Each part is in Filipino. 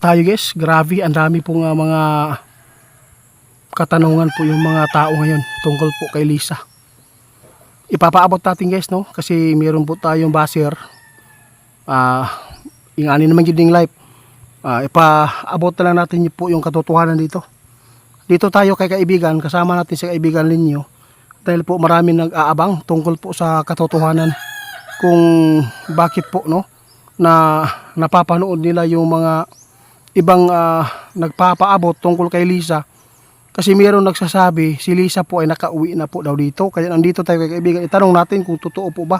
Tayo guys, grabe, ang dami pong mga katanungan po yung mga tao ngayon tungkol po kay Lisa. Ipapaabot natin guys, no, kasi meron po tayong baser, ingani naman yun yung life. Ipaabot na lang natin po yung katotohanan dito. Dito tayo kay kaibigan, kasama natin si kaibigan Linyo, dahil po marami nag-aabang tungkol po sa katotohanan kung bakit po, no, na napapanood nila yung mga ibang nagpapaabot tungkol kay Lisa. Kasi mayroon nagsasabi si Lisa po ay nakauwi na po daw dito. Kaya nandito tayo kay kaibigan, itanong natin kung totoo po ba.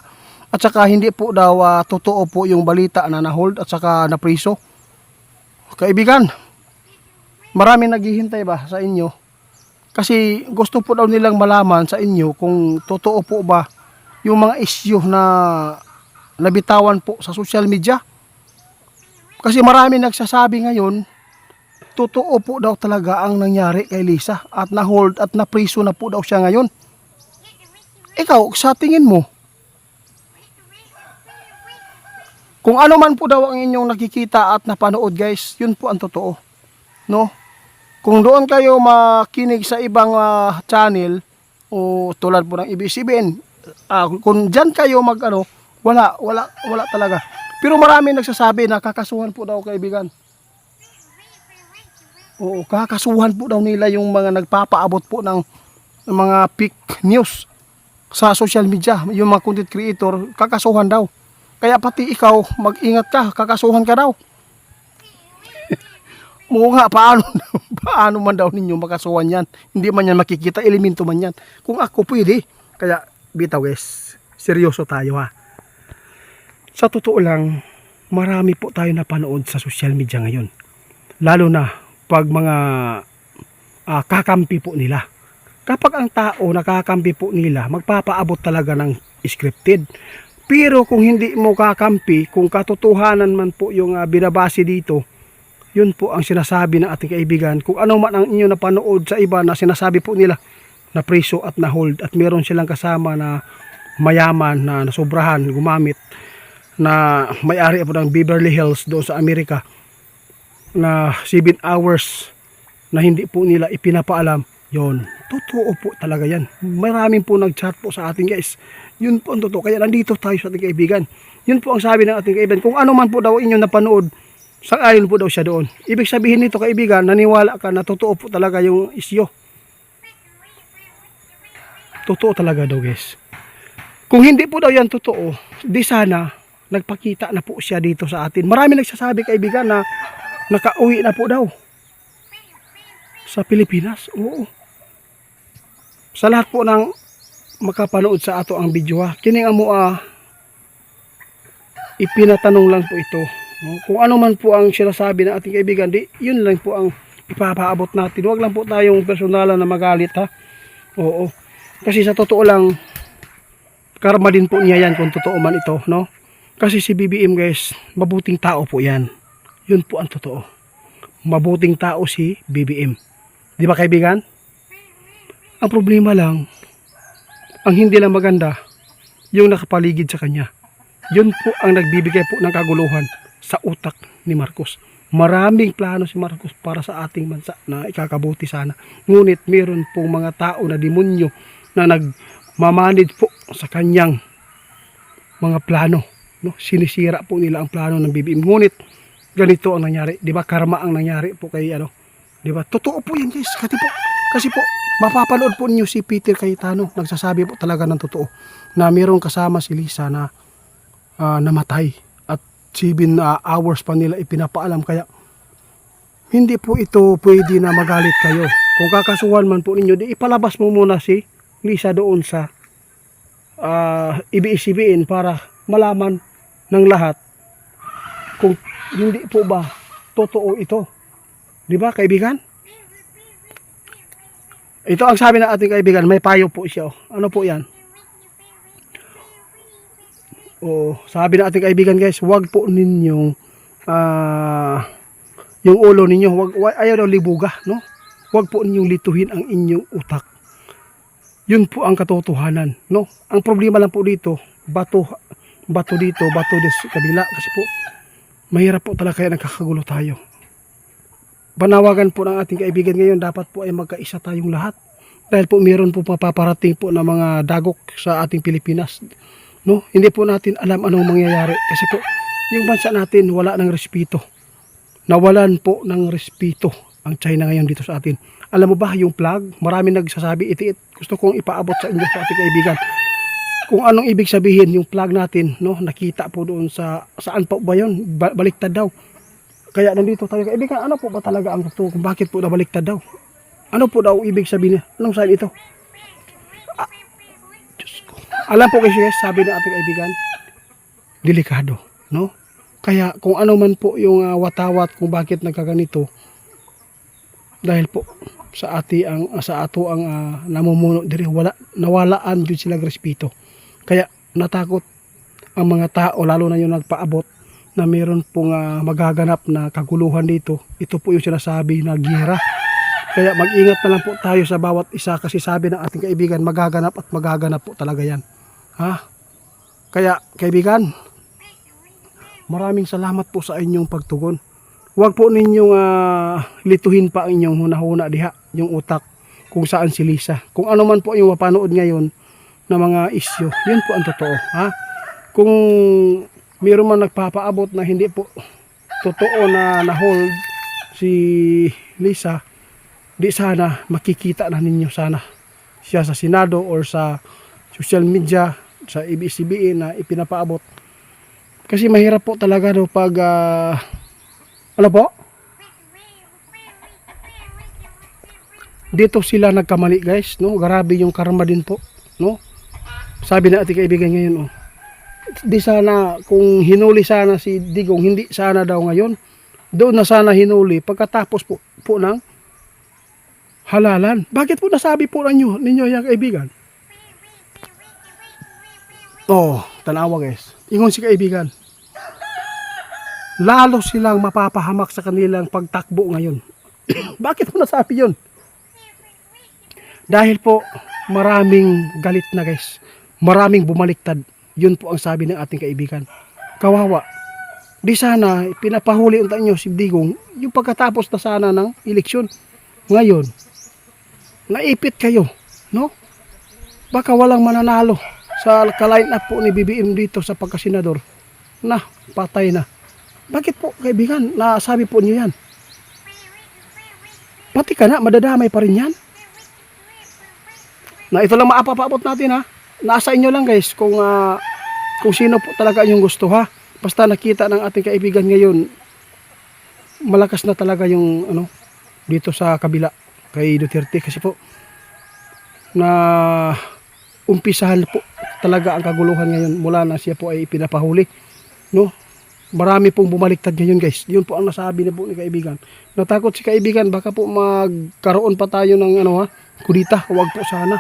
At saka hindi po daw totoo po yung balita na na-hold at saka na-priso. Kaibigan, marami naghihintay ba sa inyo? Kasi gusto po daw nilang malaman sa inyo kung totoo po ba yung mga issue na nabitawan po sa social media. Kasi marami nagsasabi ngayon, totoo po daw talaga ang nangyari kay Lisa at na-hold at na-priso na po daw siya ngayon. Ikaw, sa tingin mo, kung ano man po daw ang inyong nakikita at napanood guys, yun po ang totoo. No? Kung doon kayo makinig sa ibang channel o tulad po ng ABS-CBN, kung dyan kayo wala talaga. Pero marami nagsasabi na kakasuhan po daw kaibigan. Oo, kakasuhan po daw nila yung mga nagpapaabot po ng mga fake news sa social media. Yung mga content creator, kakasuhan daw. Kaya pati ikaw, mag-ingat ka, kakasuhan ka daw. Nga, paano man daw ninyo makasuhan yan? Hindi man yan makikita, elemento man yan. Kung ako pwede, kaya bitaw guys, seryoso tayo ha. Sa totoo lang, marami po tayo napanood sa social media ngayon. Lalo na pag mga kakampi po nila. Kapag ang tao nakakampi po nila, magpapaabot talaga ng scripted. Pero kung hindi mo kakampi, kung katotohanan man po yung binabase dito, yun po ang sinasabi ng ating kaibigan. Kung ano man ang inyo napanood sa iba na sinasabi po nila na preso at na hold at meron silang kasama na mayaman na nasobrahan, gumamit na may-ari po ng Beverly Hills doon sa Amerika na 7 hours na hindi po nila ipinapaalam, yon totoo po talaga yan. Maraming po nag-chat po sa ating guys, yun po ang totoo. Kaya nandito tayo sa ating kaibigan. Yun po ang sabi ng ating kaibigan. Kung ano man po daw inyong napanood, sang-ayon po daw siya doon. Ibig sabihin nito kaibigan, naniwala ka na totoo po talaga yung isyo. Totoo talaga daw guys. Kung hindi po daw yan totoo, di sana nagpakita na po siya dito sa atin. Marami nagsasabi kaibigan na nakauwi na po daw sa Pilipinas. Oo. Sa lahat po ng makapanood sa ato ang video ha, kining amo ipinatanong lang po ito. Kung ano man po ang sinasabi ng ating kaibigan, di yun lang po ang ipapaabot natin. Huwag lang po tayong personalan na magalit ha. Oo. Kasi sa totoo lang, karma din po niya yan kung totoo man ito, no? Kasi si BBM guys, mabuting tao po yan. Yun po ang totoo. Mabuting tao si BBM. Di ba kaibigan? Ang problema lang, ang hindi lang maganda, yung nakapaligid sa kanya. Yun po ang nagbibigay po ng kaguluhan sa utak ni Marcos. Maraming plano si Marcos para sa ating bansa na ikakabuti sana. Ngunit meron pong mga tao na demonyo na nagmamanid po sa kanyang mga plano. No? Sinisira po nila ang plano ng BBM. Ngunit ganito ang nangyari. Di ba? Karma ang nangyari po kay Di ba? Totoo po yan guys. Kasi po, mapapanood po niyo si Peter Cayetano. Nagsasabi po talaga ng totoo na mayroong kasama si Lisa na namatay. At 7 hours pa nila ipinapaalam. Kaya hindi po ito pwede na magalit kayo. Kung kakasuhan man po ninyo, di ipalabas mo muna si Lisa doon sa ABS-CBN para malaman ng lahat kung hindi po ba totoo ito. Di ba kaibigan? Ito ang sabi ng ating kaibigan, may payo po siya. Ano po yan? Sabi ng ating kaibigan guys, wag po ninyong yung ulo ninyo, ayaw daw libuga, no? Wag po ninyong lituhin ang inyong utak. Yun po ang katotohanan, no? Ang problema lang po dito, bato dito, bato sa kabila. Kasi po, mahirap po talaga kaya nagkakagulo tayo. panawagan po ng ating kaibigan ngayon, dapat po ay magkaisa tayong lahat. Dahil po meron po paparating po na mga dagok sa ating Pilipinas. No? Hindi po natin alam anong mangyayari. Kasi po, yung bansa natin wala ng respeto. Nawalan po ng respeto ang China ngayon dito sa atin. Alam mo ba yung flag? Marami nagsasabi, itiit. Gusto kong ipaabot sa inyo sa ating kaibigan. Kung anong ibig sabihin yung flag natin, no? Nakita po doon sa, saan po ba yun? Baliktad daw. Kaya nandito tayo kaibigan, ano po ba talaga ang totoo kung bakit po nabaliktad daw? Ano po daw ibig sabihin niya? Anong sign ito? Diyos ko. Alam po kasi guys, sabi ng ating kaibigan, delikado, no? Kaya kung ano man po yung watawat kung bakit nagkaganito, dahil po sa ato ang namumuno diri nawalaan din sila respeto. Kaya natakot ang mga tao, lalo na yung nagpaabot na meron pong magaganap na kaguluhan dito. Ito po yung sinasabi na giyera. Kaya mag-ingat na lang po tayo sa bawat isa kasi sabi ng ating kaibigan, magaganap at magaganap po talaga yan. Ha? Kaya kaibigan, maraming salamat po sa inyong pagtugon. Huwag po ninyong lituhin pa ang inyong hunahuna diha, yung utak kung saan si Lisa. Kung ano man po yung mapanood ngayon na mga isyu, yun po ang totoo. Ha? Kung mayroon man nagpapaabot na hindi po totoo na na-hold si Lisa, di sana makikita na ninyo sana siya sa Senado or sa social media, sa ABS-CBN na ipinapaabot. Kasi mahirap po talaga no pag ano po? Dito sila nagkamali guys, no? Grabe yung karma din po, no? Sabi na ating kaibigan ngayon, oh. Di sana kung hinuli sana si Digong, hindi sana daw ngayon. Doon na sana hinuli pagkatapos po ng halalan. Bakit po nasabi po ninyo yung kaibigan? Oh, tanawa guys. Ingon si kaibigan. Lalo silang mapapahamak sa kanilang pagtakbo ngayon. Bakit po nasabi yun? Dahil po maraming galit na guys. Maraming bumaliktad. Yun po ang sabi ng ating kaibigan. Kawawa. Di sana pinapahuli unta nyo si Digong yung pagkatapos na sana ng eleksyon. Ngayon, naipit kayo, no? Baka walang mananalo sa ka-line up po ni BBM dito sa pagkasenador. Na, patay na. Bakit po kaibigan, nasabi po niyo yan? Pati ka na, madadamay pa rin yan. Na ito lang maapapaabot natin ha. Nasa inyo lang guys kung sino po talaga yung gusto ha. Basta nakita ng ating kaibigan ngayon, malakas na talaga yung ano dito sa kabila kay Duterte kasi po na umpisahan po talaga ang kaguluhan ngayon mula na siya po ay pinapahuli, no? Marami pong bumaliktad ngayon guys. Yun po ang nasabi na po ni kaibigan. Natakot si kaibigan baka po magkaroon pa tayo ng ano ha, kudita. Huwag po sana.